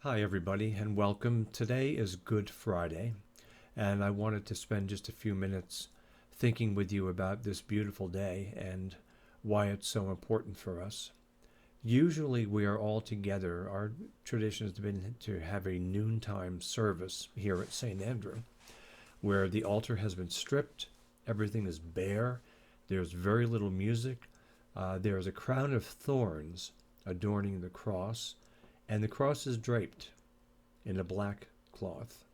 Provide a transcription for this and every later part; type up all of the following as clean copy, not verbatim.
Hi, everybody, and welcome. Today is Good Friday, and I wanted to spend just a few minutes thinking with you about this beautiful day and why it's so important for us. Usually, we are all together. Our tradition has been to have a noontime service here at St. Andrew, where the altar has been stripped, everything is bare, there's very little music, there is a crown of thorns adorning the cross, and the cross is draped in a black cloth.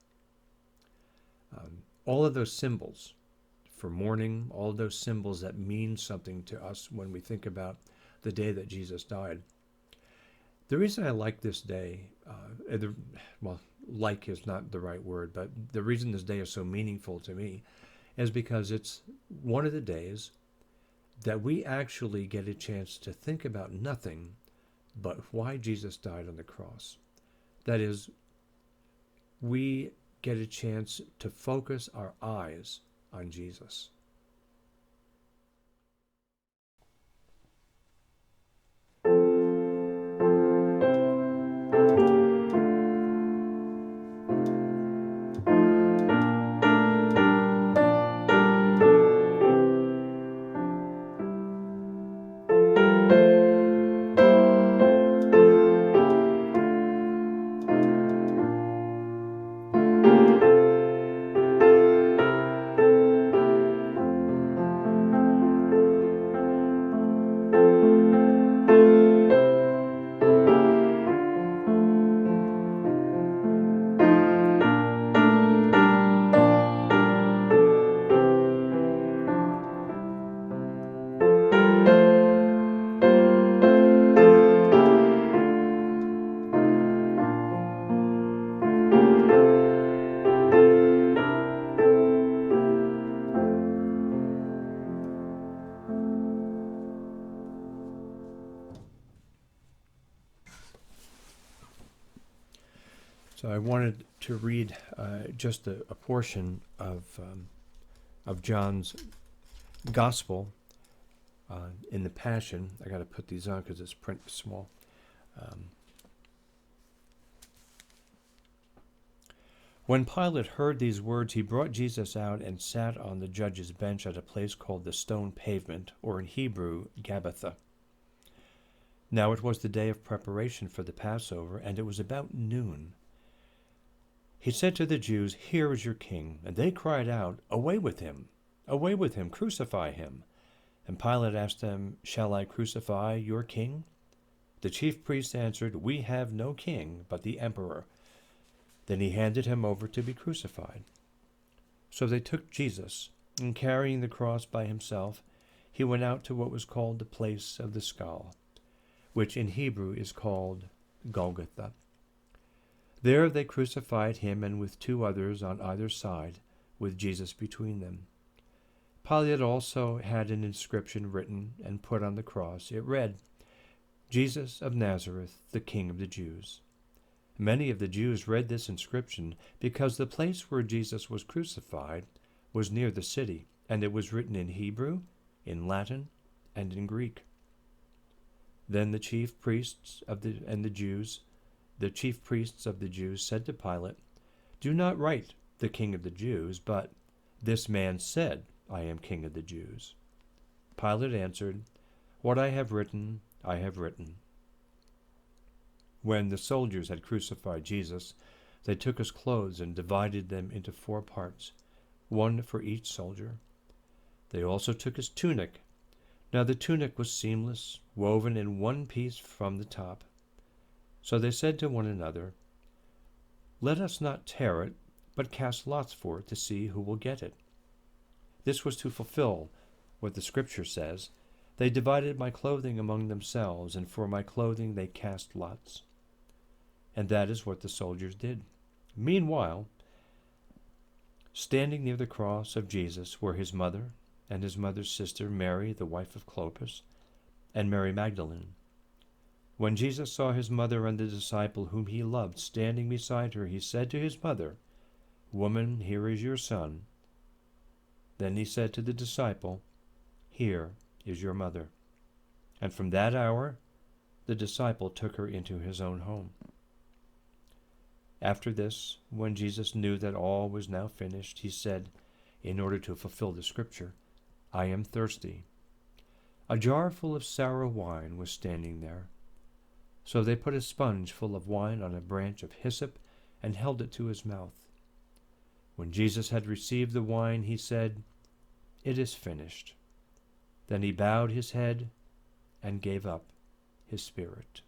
All of those symbols for mourning, all of those symbols that mean something to us when we think about the day that Jesus died. The reason I like this day, well, like is not the right word, but the reason this day is so meaningful to me is because it's one of the days that we actually get a chance to think about nothing but why Jesus died on the cross. That is, we get a chance to focus our eyes on Jesus. So I wanted to read just a portion of John's Gospel in the Passion. I got to put these on because it's print small. Um, When Pilate heard these words, he brought Jesus out and sat on the judge's bench at a place called the Stone Pavement, or in Hebrew, Gabbatha. Now it was the day of preparation for the Passover, and it was about noon. He said to the Jews, "Here is your king." And they cried out, "Away with him! Away with him! Crucify him!" And Pilate asked them, "Shall I crucify your king?" The chief priests answered, "We have no king but the emperor." Then he handed him over to be crucified. So they took Jesus, and carrying the cross by himself, he went out to what was called the place of the skull, which in Hebrew is called Golgotha. There they crucified him, and with two others on either side, with Jesus between them. Pilate also had an inscription written and put on the cross. It read, "Jesus of Nazareth, the King of the Jews." Many of the Jews read this inscription because the place where Jesus was crucified was near the city, and it was written in Hebrew, in Latin, and in Greek. Then the chief priests of the Jews said to Pilate, "Do not write the King of the Jews, but this man said, 'I am King of the Jews.'" Pilate answered, "What I have written, I have written." When the soldiers had crucified Jesus, they took his clothes and divided them into 4 parts, one for each soldier. They also took his tunic. Now the tunic was seamless, woven in one piece from the top. So they said to one another, "Let us not tear it, but cast lots for it to see who will get it." This was to fulfill what the Scripture says, "They divided my clothing among themselves, and for my clothing they cast lots." And that is what the soldiers did. Meanwhile, standing near the cross of Jesus were his mother and his mother's sister Mary, the wife of Clopas, and Mary Magdalene. When Jesus saw his mother and the disciple whom he loved standing beside her, he said to his mother, "Woman, here is your son." Then he said to the disciple, "Here is your mother." And from that hour the disciple took her into his own home. After this, when Jesus knew that all was now finished, he said, in order to fulfill the scripture, "I am thirsty." A jar full of sour wine was standing there. So they put a sponge full of wine on a branch of hyssop and held it to his mouth. When Jesus had received the wine, he said, "It is finished." Then he bowed his head and gave up his spirit.